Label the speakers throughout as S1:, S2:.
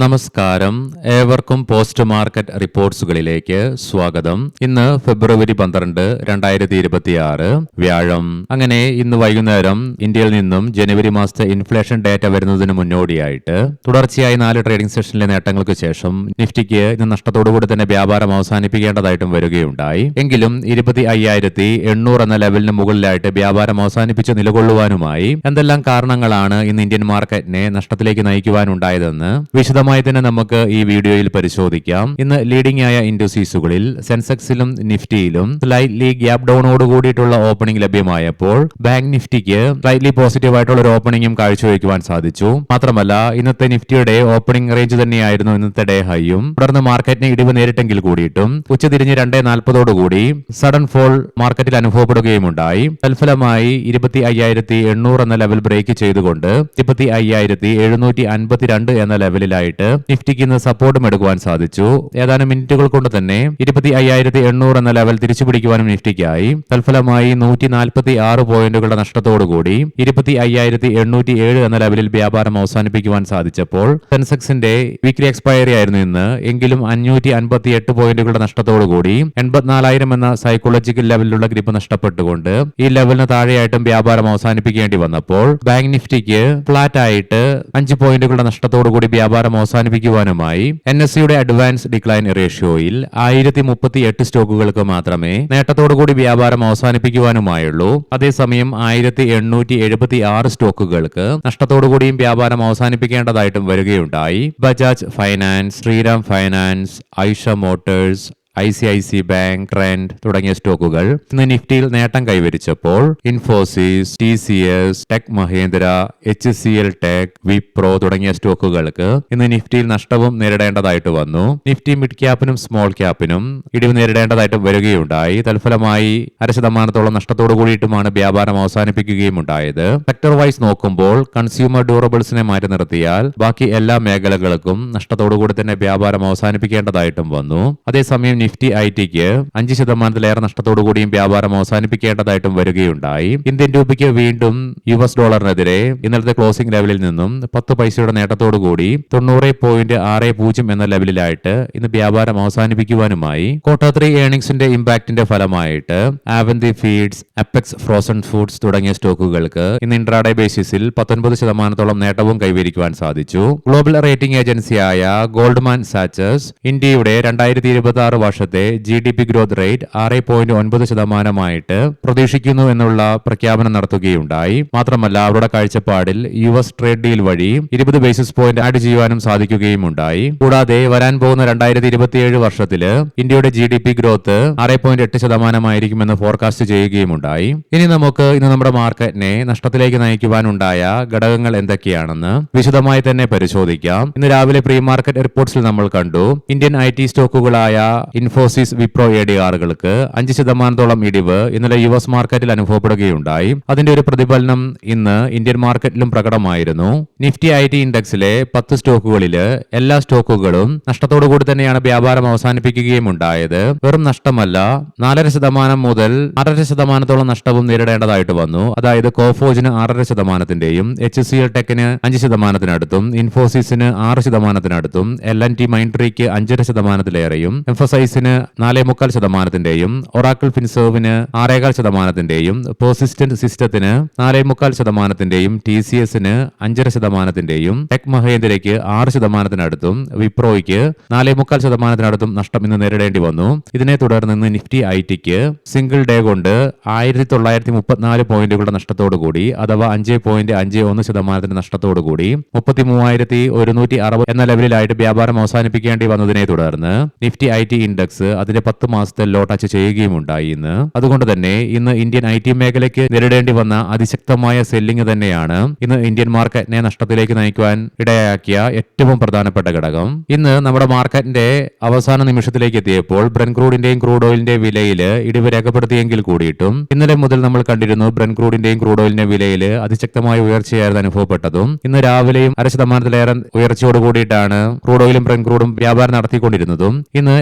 S1: നമസ്കാരം, ഏവർക്കും post market റിപ്പോർട്ട്സുകളിലേക്ക് സ്വാഗതം. ഇന്ന് ഫെബ്രുവരി 12, 2026 വ്യാഴം. അങ്ങനെ ഇന്ന് വൈകുന്നേരം ഇന്ത്യയിൽ നിന്നും ജനുവരി മാസത്തെ ഇൻഫ്ലേഷൻ ഡേറ്റ വരുന്നതിന് മുന്നോടിയായിട്ട് തുടർച്ചയായി 4 ട്രേഡിംഗ് സെഷനിലെ നേട്ടങ്ങൾക്ക് ശേഷം നിഫ്റ്റിക്ക് ഇന്ന് നഷ്ടത്തോടുകൂടി തന്നെ വ്യാപാരം അവസാനിപ്പിക്കേണ്ടതായിട്ടും വരികയുണ്ടായി. എങ്കിലും 25,800 എന്ന ലെവലിന് മുകളിലായിട്ട് വ്യാപാരം അവസാനിപ്പിച്ച് നിലകൊള്ളുവാനുമായി എന്തെല്ലാം കാരണങ്ങളാണ് ഇന്ന് ഇന്ത്യൻ മാർക്കറ്റിനെ നഷ്ടത്തിലേക്ക് നയിക്കുവാനുണ്ടായതെന്ന് വിശദമായി തന്നെ നമുക്ക് ഈ വീഡിയോയിൽ പരിശോധിക്കാം. ഇന്ന് ലീഡിംഗ് ആയ ഇൻഡസ്ട്രീസുകളിൽ സെൻസെക്സിലും നിഫ്റ്റിയിലും സ്ലൈറ്റ്ലി ഗ്യാപ് ഡൗണോട് കൂടിയിട്ടുള്ള ഓപ്പണിംഗ് ലഭ്യമായപ്പോൾ ബാങ്ക് നിഫ്റ്റിക്ക് സ്ലൈറ്റ്ലി പോസിറ്റീവ് ആയിട്ടുള്ള ഒരു ഓപ്പണിംഗും കാഴ്ചവെക്കുവാൻ സാധിച്ചു. മാത്രമല്ല ഇന്നത്തെ നിഫ്റ്റിയുടെ ഓപ്പണിംഗ് റേഞ്ച് തന്നെയായിരുന്നു ഇന്നത്തെ ഡേ ഹൈയും. തുടർന്ന് മാർക്കറ്റിന് ഇടിവ് നേരിട്ടെങ്കിൽ കൂടിയിട്ടും ഉച്ചതിരിഞ്ഞ് 2:40 സഡൻ ഫോൾ മാർക്കറ്റിൽ അനുഭവപ്പെടുകയുമുണ്ടായി. തൽഫലമായി 25,800 എന്ന ലെവൽ ബ്രേക്ക് ചെയ്തുകൊണ്ട് 25,752 എന്ന ലെവലിലായി നിഫ്റ്റിക്ക് ഇന്ന് സപ്പോർട്ടും എടുക്കുവാൻ സാധിച്ചു. ഏതാനും മിനിറ്റുകൾ കൊണ്ട് തന്നെ 25,800 എന്ന ലെവൽ തിരിച്ചുപിടിക്കുവാനും നിഫ്റ്റിക്കായി. തൽഫലമായി 146 പോയിന്റുകളുടെ നഷ്ടത്തോടുകൂടി 25,807 എന്ന ലെവലിൽ വ്യാപാരം അവസാനിപ്പിക്കുവാൻ സാധിച്ചപ്പോൾ സെൻസെക്സിന്റെ വീക്ക്ലി എക്സ്പയറി ആയിരുന്നു ഇന്ന്. എങ്കിലും 558 പോയിന്റുകളുടെ നഷ്ടത്തോടുകൂടി 84,000 എന്ന സൈക്കോളജിക്കൽ ലെവലിലുള്ള ഗ്രിപ്പ് നഷ്ടപ്പെട്ടുകൊണ്ട് ഈ ലെവലിന് താഴെയായിട്ടും വ്യാപാരം അവസാനിപ്പിക്കേണ്ടി വന്നപ്പോൾ ബാങ്ക് നിഫ്റ്റിക്ക് ഫ്ലാറ്റ് ആയിട്ട് 5 പോയിന്റുകളുടെ നഷ്ടത്തോടുകൂടി വ്യാപാരം അവസാനിപ്പിക്കുവാനുമായി NSEയുടെ അഡ്വാൻസ് ഡിക്ലൈൻ റേഷ്യോയിൽ 1038 സ്റ്റോക്കുകൾക്ക് മാത്രമേ നേട്ടത്തോടുകൂടി വ്യാപാരം അവസാനിപ്പിക്കുവാനുമായുള്ളൂ. അതേസമയം 1876 സ്റ്റോക്കുകൾക്ക് നഷ്ടത്തോടുകൂടിയും വ്യാപാരം അവസാനിപ്പിക്കേണ്ടതായിട്ടും വരികയുണ്ടായി. Bajaj Finance, Shriram Finance, Eicher Motors, ICICI bank, Trent തുടങ്ങിയ സ്റ്റോക്കുകൾ ഇന്ന് നിഫ്റ്റിയിൽ നേട്ടം കൈവരിച്ചപ്പോൾ Infosys, TCS, tech Mahindra, HCL tech, Wipro തുടങ്ങിയ സ്റ്റോക്കുകൾക്ക് ഇന്ന് നിഫ്റ്റിയിൽ നഷ്ടവും നേരിടേണ്ടതായിട്ട് വന്നു. നിഫ്റ്റി മിഡ് ക്യാപ്പിനും സ്മോൾ ക്യാപ്പിനും ഇടിവ് നേരിടേണ്ടതായിട്ട് വരികയുണ്ടായി. തൽഫലമായി 0.5% നഷ്ടത്തോടു കൂടിയിട്ടുമാണ് വ്യാപാരം അവസാനിപ്പിക്കുകയും ഉണ്ടായത്. സെക്ടർ വൈസ് നോക്കുമ്പോൾ കൺസ്യൂമർ ഡ്യൂറബിൾസിനെ മാറ്റി നിർത്തിയാൽ ബാക്കി എല്ലാ മേഖലകൾക്കും നഷ്ടത്തോടുകൂടി തന്നെ വ്യാപാരം അവസാനിപ്പിക്കേണ്ടതായിട്ടും വന്നു. അതേസമയം നിഫ്റ്റി ITക്ക് 5% നഷ്ടത്തോടുകൂടിയും വ്യാപാരം അവസാനിപ്പിക്കേണ്ടതായിട്ടും വരികയുണ്ടായി. ഇന്ത്യൻ രൂപയ്ക്ക് വീണ്ടും US ഡോളറിനെതിരെ ഇന്നലത്തെ ക്ലോസിംഗ് ലെവലിൽ നിന്നും 10 പൈസയുടെ നേട്ടത്തോടുകൂടി 90.60 എന്ന ലെവലിലായിട്ട് ഇന്ന് വ്യാപാരം അവസാനിപ്പിക്കുവാനുമായി ക്വാർട്ടർ 3 ഏർണിംഗ്സിന്റെ ഇമ്പാക്ടിന്റെ ഫലമായിട്ട് Avanti feeds, apex frozen foods തുടങ്ങിയ സ്റ്റോക്കുകൾക്ക് ഇന്ന് ഇൻട്രാഡേ ബേസിസിൽ 19% നേട്ടവും കൈവരിക്കുവാൻ സാധിച്ചു. ഗ്ലോബൽ റേറ്റിംഗ് ഏജൻസിയായ ഗോൾഡ്മാൻ സാച്ചസ് ഇന്ത്യയുടെ 2026 വർഷത്തെ GDP ഗ്രോത്ത് റേറ്റ് 6.9% പ്രതീക്ഷിക്കുന്നു എന്നുള്ള പ്രഖ്യാപനം നടത്തുകയുണ്ടായി. മാത്രമല്ല അവരുടെ കാഴ്ചപ്പാടിൽ US ട്രേഡ് ഡീൽ വഴി 20 ബേസിസ് പോയിന്റ് ആഡ് ചെയ്യുവാനും സാധിക്കുകയും ഉണ്ടായി. കൂടാതെ വരാൻ പോകുന്ന 2027 വർഷത്തില് ഇന്ത്യയുടെ GDP ഗ്രോത്ത് 6.8% ആയിരിക്കുമെന്ന് ഫോർകാസ്റ്റ് ചെയ്യുകയുമുണ്ടായി. ഇനി നമുക്ക് ഇന്ന് നമ്മുടെ മാർക്കറ്റിനെ നഷ്ടത്തിലേക്ക് നയിക്കുവാനുണ്ടായ ഘടകങ്ങൾ എന്തൊക്കെയാണെന്ന് വിശദമായി തന്നെ പരിശോധിക്കാം. ഇന്ന് രാവിലെ പ്രീ മാർക്കറ്റ് റിപ്പോർട്ട്സിൽ നമ്മൾ കണ്ടു ഇന്ത്യൻ IT സ്റ്റോക്കുകളായ ഇൻഫോസിസ്, വിപ്രോ ADRകൾക്ക് 5% ഇടിവ് ഇന്നലെ US മാർക്കറ്റിൽ അനുഭവപ്പെടുകയുണ്ടായി. അതിന്റെ ഒരു പ്രതിഫലനം ഇന്ന് ഇന്ത്യൻ മാർക്കറ്റിലും പ്രകടമായിരുന്നു. നിഫ്റ്റി IT ഇൻഡെക്സിലെ 10 സ്റ്റോക്കുകളില് എല്ലാ സ്റ്റോക്കുകളും നഷ്ടത്തോടുകൂടി തന്നെയാണ് വ്യാപാരം അവസാനിപ്പിക്കുകയും ഉണ്ടായത്. വെറും നഷ്ടമല്ല, 4% മുതൽ 6% നഷ്ടവും നേരിടേണ്ടതായിട്ട് വന്നു. അതായത് കോഫോജിന് 6%, HCL ടെക്കിന് 5%, ഇൻഫോസിസിന് 6%, L&T മൈൻട്രിക്ക് 5%, എംഫസൈസിന് 4.25%, ഒറാക്കിൾ ഫിൻസർവിന് 6.5%, പെർസിസ്റ്റന്റ് സിസ്റ്റത്തിന് 4.25%, TCSന് 5%, ടെക് മഹേന്ദ്രയ്ക്ക് 6%, വിപ്രോയ്ക്ക് 4.25% നഷ്ടം ഇന്ന് നേരിടേണ്ടി വന്നു. ഇതിനെ തുടർന്ന് നിഫ്റ്റി ITക്ക് സിംഗിൾ ഡേ കൊണ്ട് 1934 പോയിന്റുകളുടെ നഷ്ടത്തോടുകൂടി അഥവാ 5.51% നഷ്ടത്തോടുകൂടി 33,160 എന്ന ലെവലിലായിട്ട് വ്യാപാരം അവസാനിപ്പിക്കേണ്ടി വന്നതിനെ തുടർന്ന് നിഫ്റ്റി IT ഇൻഡെക്സ് അതിന്റെ 10 മാസത്തെ ലോ ടച്ച് ചെയ്യുകയും ഉണ്ടായി ഇന്ന്. അതുകൊണ്ട് തന്നെ ഇന്ന് ഇന്ത്യൻ IT മേഖലയ്ക്ക് നേരിടേണ്ടി വന്ന അതിശക്തമായ സെല്ലിംഗ് തന്നെയാണ് ഇന്ന് ഇന്ത്യൻ മാർക്കറ്റിനെ നഷ്ടത്തിലേക്ക് നയിക്കുവാൻ ഇടയാക്കിയ ഏറ്റവും പ്രധാനപ്പെട്ട ഘടകം. ഇന്ന് നമ്മുടെ മാർക്കറ്റിന്റെ അവസാന നിമിഷത്തിലേക്ക് എത്തിയപ്പോൾ ബ്രന്റ് ക്രൂഡിന്റെയും ക്രൂഡ് ഓയിലിന്റെ വിലയിൽ ഇടിവ് രേഖപ്പെടുത്തിയെങ്കിൽ കൂടിയിട്ടും ഇന്നലെ മുതൽ നമ്മൾ കണ്ടിരുന്നു ബ്രന്റ് ക്രൂഡിന്റെയും ക്രൂഡ് ഓയിലിന്റെ വിലയിൽ അതിശക്തമായ ഉയർച്ചയായിരുന്നു അനുഭവപ്പെട്ടതും. ഇന്ന് രാവിലെയും 0.5% ഉയർച്ചയോട് കൂടിയിട്ടാണ് ക്രൂഡ് ഓയിലും ബ്രന്റ് ക്രൂഡും വ്യാപാരം നടത്തിക്കൊണ്ടിരുന്നതും. ഇന്ന്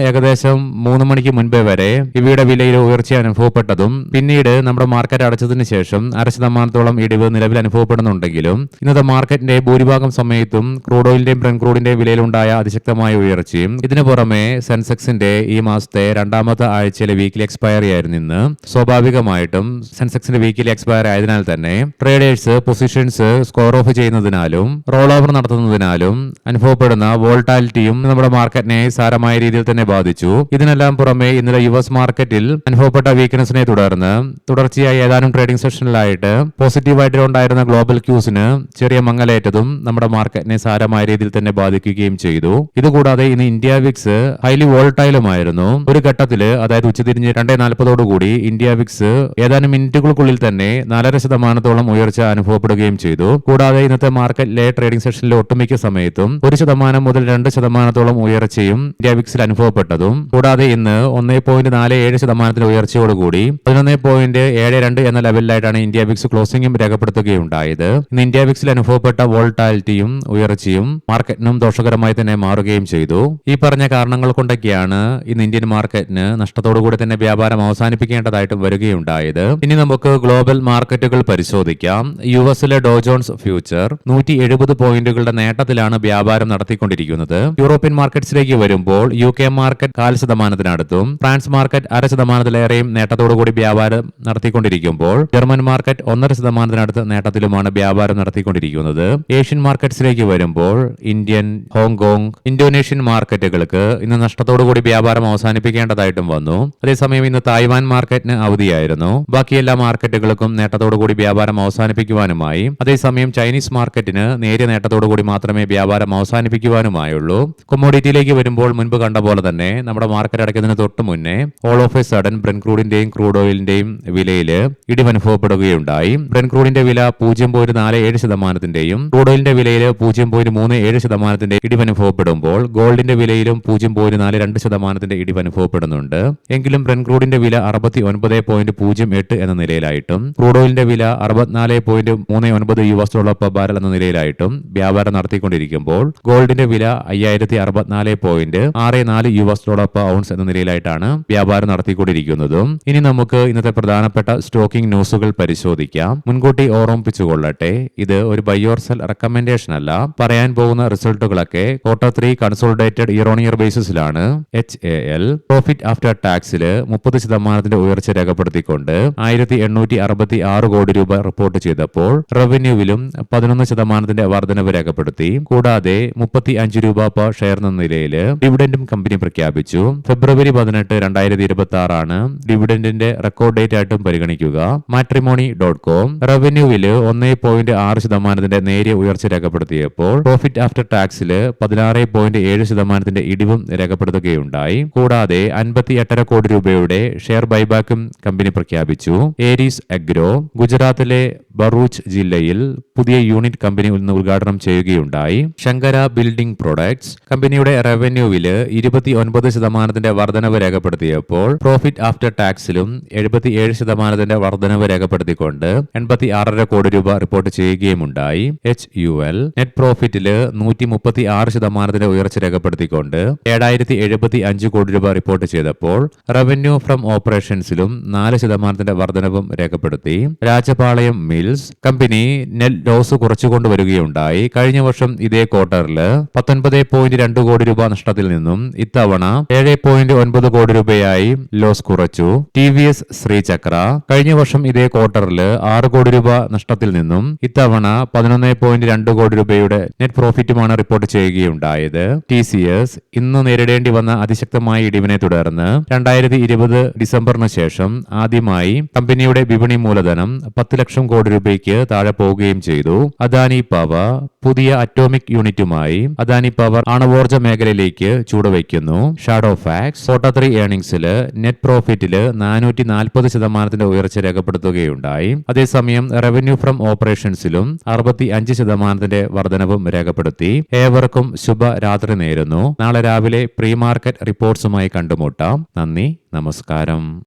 S1: ഏകദേശം ഏകദേശം 3 മണിക്ക് മുൻപേ വരെ ഇവയുടെ വിലയിൽ ഉയർച്ച അനുഭവപ്പെട്ടതും പിന്നീട് നമ്മുടെ മാർക്കറ്റ് അടച്ചതിന് ശേഷം 0.5% ഇടിവ് നിലവിൽ അനുഭവപ്പെടുന്നുണ്ടെങ്കിലും ഇന്നത്തെ മാർക്കറ്റിന്റെ ഭൂരിഭാഗം സമയത്തും ക്രൂഡ് ഓയിലിന്റെയും ബ്രന്റ് ക്രൂഡിന്റെയും വിലയിലുണ്ടായ അതിശക്തമായ ഉയർച്ചയും ഇതിനു പുറമെ സെൻസെക്സിന്റെ ഈ മാസത്തെ രണ്ടാമത്തെ ആഴ്ചയിലെ വീക്കിലി എക്സ്പയറി ആയിരുന്നു ഇന്ന്. സ്വാഭാവികമായിട്ടും സെൻസെക്സിന്റെ വീക്കിലി എക്സ്പയർ ആയതിനാൽ തന്നെ ട്രേഡേഴ്സ് പൊസിഷൻസ് സ്കോർ ഓഫ് ചെയ്യുന്നതിനാലും റോൾ ഓവർ നടത്തുന്നതിനാലും അനുഭവപ്പെടുന്ന വോൾട്ടാലിറ്റിയും നമ്മുടെ മാർക്കറ്റിനെ സാരമായ രീതിയിൽ തന്നെ ബാധിച്ചു. ഇതിനെല്ലാം പുറമെ ഇന്നലെ യുഎസ് മാർക്കറ്റിൽ അനുഭവപ്പെട്ട വീക്ക്നെസിനെ തുടർന്ന് തുടർച്ചയായി ഏതാനും ട്രേഡിംഗ് സെഷനിലായിട്ട് പോസിറ്റീവായിട്ടുണ്ടായിരുന്ന ഗ്ലോബൽ ക്യൂസിന് ചെറിയ മങ്ങലേറ്റതും നമ്മുടെ മാർക്കറ്റിനെ സാരമായ രീതിയിൽ തന്നെ ബാധിക്കുകയും ചെയ്തു. ഇതുകൂടാതെ ഇന്ന് ഇന്ത്യ വിക്സ് ഹൈലി വോൾട്ടൈലുമായിരുന്നു. ഒരു ഘട്ടത്തിൽ അതായത് ഉച്ചതിരിഞ്ഞ് 2:40 ഇന്ത്യ വിക്സ് ഏതാനും മിനിറ്റുകൾക്കുള്ളിൽ തന്നെ 4% ഉയർച്ച അനുഭവപ്പെടുകയും ചെയ്തു. കൂടാതെ ഇന്നത്തെ മാർക്കറ്റിലെ ട്രേഡിംഗ് സെഷനിലെ ഒട്ടുമിക്ക സമയത്തും 1% മുതൽ 2% ഉയർച്ചയും ഇന്ത്യ വിക്സിൽ അനുഭവപ്പെട്ടതും കൂടാതെ ഇന്ന് 1.47% ഉയർച്ചയോടുകൂടി 11.72 എന്ന ലെവലിലായിട്ടാണ് ഇന്ത്യ വിക്സ് ക്ലോസിംഗും രേഖപ്പെടുത്തുകയുണ്ടായത്. ഇന്ന് ഇന്ത്യ വിക്സിൽ അനുഭവപ്പെട്ട വോൾട്ടാലിറ്റിയും ഉയർച്ചയും മാർക്കറ്റിനും ദോഷകരമായി തന്നെ മാറുകയും ചെയ്തു. ഈ പറഞ്ഞ കാരണങ്ങൾ കൊണ്ടൊക്കെയാണ് ഇന്ന് ഇന്ത്യൻ മാർക്കറ്റിന് നഷ്ടത്തോടുകൂടി തന്നെ വ്യാപാരം അവസാനിപ്പിക്കേണ്ടതായിട്ടും വരികയുണ്ടായത്. ഇനി നമുക്ക് ഗ്ലോബൽ മാർക്കറ്റുകൾ പരിശോധിക്കാം. യുഎസിലെ ഡോ ജോൺസ് ഫ്യൂച്ചർ 170 പോയിന്റുകളുടെ നേട്ടത്തിലാണ് വ്യാപാരം നടത്തിക്കൊണ്ടിരിക്കുന്നത്. യൂറോപ്യൻ മാർക്കറ്റ്സിലേക്ക് വരുമ്പോൾ UK മാർക്കറ്റ് 0.5%, ഫ്രാൻസ് മാർക്കറ്റ് 0.5%ലേറെയും നേട്ടത്തോടുകൂടി വ്യാപാരം നടത്തിക്കൊണ്ടിരിക്കുമ്പോൾ ജർമ്മൻ മാർക്കറ്റ് 1.5% നേട്ടത്തിലുമാണ് വ്യാപാരം നടത്തിക്കൊണ്ടിരിക്കുന്നത്. ഏഷ്യൻ മാർക്കറ്റ്സിലേക്ക് വരുമ്പോൾ ഇന്ത്യൻ, ഹോങ്കോങ്, ഇന്തോനേഷ്യൻ മാർക്കറ്റുകൾക്ക് ഇന്ന് നഷ്ടത്തോടുകൂടി വ്യാപാരം അവസാനിപ്പിക്കേണ്ടതായിട്ടും വന്നു. അതേസമയം ഇന്ന് തായ്വാൻ മാർക്കറ്റിന് അവധിയായിരുന്നു. ബാക്കി എല്ലാ മാർക്കറ്റുകൾക്കും നേട്ടത്തോടുകൂടി വ്യാപാരം അവസാനിപ്പിക്കുവാനുമായി. അതേസമയം ചൈനീസ് മാർക്കറ്റിന് നേരിയ നേട്ടത്തോടുകൂടി മാത്രമേ വ്യാപാരം അവസാനിപ്പിക്കുവാനുമായുള്ളൂ. കൊമോഡിറ്റിയിലേക്ക് വരുമ്പോൾ മുൻപ് കണ്ട പോലെ തന്നെ നമ്മുടെ മാർക്കറ്റ് അടയ്ക്കുന്നതിന് തൊട്ട് മുന്നേ all of a sudden Brent ക്രൂഡിന്റെയും ക്രൂഡ് ഓയിലിന്റെയും വിലയിൽ ഇടിവനുഭവപ്പെടുകയുണ്ടായി. ബ്രന്റ് ക്രൂഡിന്റെ വില 0.47%, ക്രൂഡ് ഓയിലിന്റെ വിലയിൽ 0.37% ഇടിവനുഭവപ്പെടുമ്പോൾ ഗോൾഡിന്റെ വിലയിലും 0.42% ഇടിവനുഭവപ്പെടുന്നുണ്ട്. എങ്കിലും ബ്രന്റ് ക്രൂഡിന്റെ വില 69.08 എന്ന നിലയിലായിട്ടും ക്രൂഡ് ഓയിലിന്റെ വില $64.39 per ബാരൽ എന്ന നിലയിലായിട്ടും വ്യാപാരം നടത്തിക്കൊണ്ടിരിക്കുമ്പോൾ ഗോൾഡിന്റെ വില $5064.64 per ഔൺസ് എന്ന നിലയിലായിട്ടാണ് വ്യാപാരം നടത്തിക്കൊണ്ടിരിക്കുന്നതും. ഇനി നമുക്ക് ഇന്നത്തെ പ്രധാനപ്പെട്ട സ്റ്റോക്കിംഗ് ന്യൂസുകൾ പരിശോധിക്കാം. മുൻകൂട്ടി ഓർമ്മിപ്പിച്ചുകൊള്ളട്ടെ, ഇത് ഒരു ബൈ ഓർ സെൽ റെക്കമെൻഡേഷൻ അല്ല. പറയാൻ പോകുന്ന റിസൾട്ടുകളൊക്കെ Q3 consolidated year on year ബേസിസിലാണ്. HAL പ്രോഫിറ്റ് ആഫ്റ്റർ ടാക്സിൽ 30% ഉയർച്ച രേഖപ്പെടുത്തിക്കൊണ്ട് 1866 കോടി രൂപ റിപ്പോർട്ട് ചെയ്തപ്പോൾ റവന്യൂവിലും 11% വർധനവ് രേഖപ്പെടുത്തി. കൂടാതെ 35 രൂപ per ഷെയർ എന്ന നിലയിൽ ഡിവിഡൻഡും കമ്പനി പ്രഖ്യാപിച്ചു. ഫെബ്രുവരി 18, 2026 ആണ് ഡിവിഡൻഡിന്റെ റെക്കോർഡ് ഡേറ്റ് ആയിട്ടും പരിഗണിക്കുക. Matrimony.com റവന്യൂവിൽ 1.6% നേരിയ ഉയർച്ച രേഖപ്പെടുത്തിയപ്പോൾ പ്രോഫിറ്റ് ആഫ്റ്റർ ടാക്സിൽ 16.7% ഇടിവും രേഖപ്പെടുത്തുകയുണ്ടായി. കൂടാതെ 58.5 കോടി രൂപയുടെ ഷെയർ ബൈബാക്കും കമ്പനി പ്രഖ്യാപിച്ചു. ഏരീസ് അഗ്രോ ഗുജറാത്തിലെ ബറൂച്ച് ജില്ലയിൽ പുതിയ യൂണിറ്റ് കമ്പനി ഇന്ന് ഉദ്ഘാടനം ചെയ്യുകയുണ്ടായി. ശങ്കര ബിൽഡിംഗ് പ്രൊഡക്ട്സ് കമ്പനിയുടെ റവന്യൂവിൽ 29% വർധനവ് രേഖപ്പെടുത്തിയപ്പോൾ പ്രോഫിറ്റ് ആഫ്റ്റർ ടാക്സിലും 77% വർധനവ് രേഖപ്പെടുത്തിക്കൊണ്ട് 86.5 കോടി രൂപ റിപ്പോർട്ട് ചെയ്യുകയുമുണ്ടായി. HUL നെറ്റ് പ്രോഫിറ്റിൽ 136% ഉയർച്ച രേഖപ്പെടുത്തിക്കൊണ്ട് 7075 കോടി രൂപ റിപ്പോർട്ട് ചെയ്തപ്പോൾ റവന്യൂ ഫ്രം ഓപ്പറേഷൻസിലും 4% വർധനവും രേഖപ്പെടുത്തി. Rajapalayam mills company net loss കുറച്ചുകൊണ്ടുവരികയുണ്ടായി. കഴിഞ്ഞ വർഷം ഇതേ ക്വാർട്ടറിൽ 19.2 കോടി രൂപ നഷ്ടത്തിൽ നിന്നും ഇത്തവണ 7.9 കോടി രൂപയായി ലോസ് കുറച്ചു. TVS ശ്രീചക്ര കഴിഞ്ഞ വർഷം ഇതേ ക്വാർട്ടറിൽ 6 കോടി രൂപ നഷ്ടത്തിൽ നിന്നും ഇത്തവണ 11.2 കോടി രൂപയുടെ നെറ്റ് പ്രോഫിറ്റുമാണ് റിപ്പോർട്ട് ചെയ്യുകയുണ്ടായത്. TCS ഇന്ന് നേരിടേണ്ടി വന്ന അതിശക്തമായ ഇടിവിനെ തുടർന്ന് 2020 ഡിസംബറിന് ശേഷം ആദ്യമായി കമ്പനിയുടെ വിപണി മൂലധനം 10 ലക്ഷം കോടി രൂപയ്ക്ക് താഴെ പോവുകയും ചെയ്തു. അദാനി പവർ പുതിയ അറ്റോമിക് യൂണിറ്റുമായി അദാനി പവർ ആണവോർജ മേഖലയിലേക്ക് ചൂടുവയ്ക്കുന്നു. ഷാഡോ ഫാക്സ് Q3 ഏർണിംഗ്സിൽ നെറ്റ് പ്രോഫിറ്റിൽ 440% ഉയർച്ച രേഖപ്പെടുത്തുകയുണ്ടായി. അതേസമയം റവന്യൂ ഫ്രം ഓപ്പറേഷൻസിലും 65% വർധനവും രേഖപ്പെടുത്തി. ഏവർക്കും ശുഭരാത്രി നേരുന്നു. നാളെ രാവിലെ പ്രീ മാർക്കറ്റ് റിപ്പോർട്ട്സുമായി കണ്ടുമുട്ടാം. നന്ദി, നമസ്കാരം.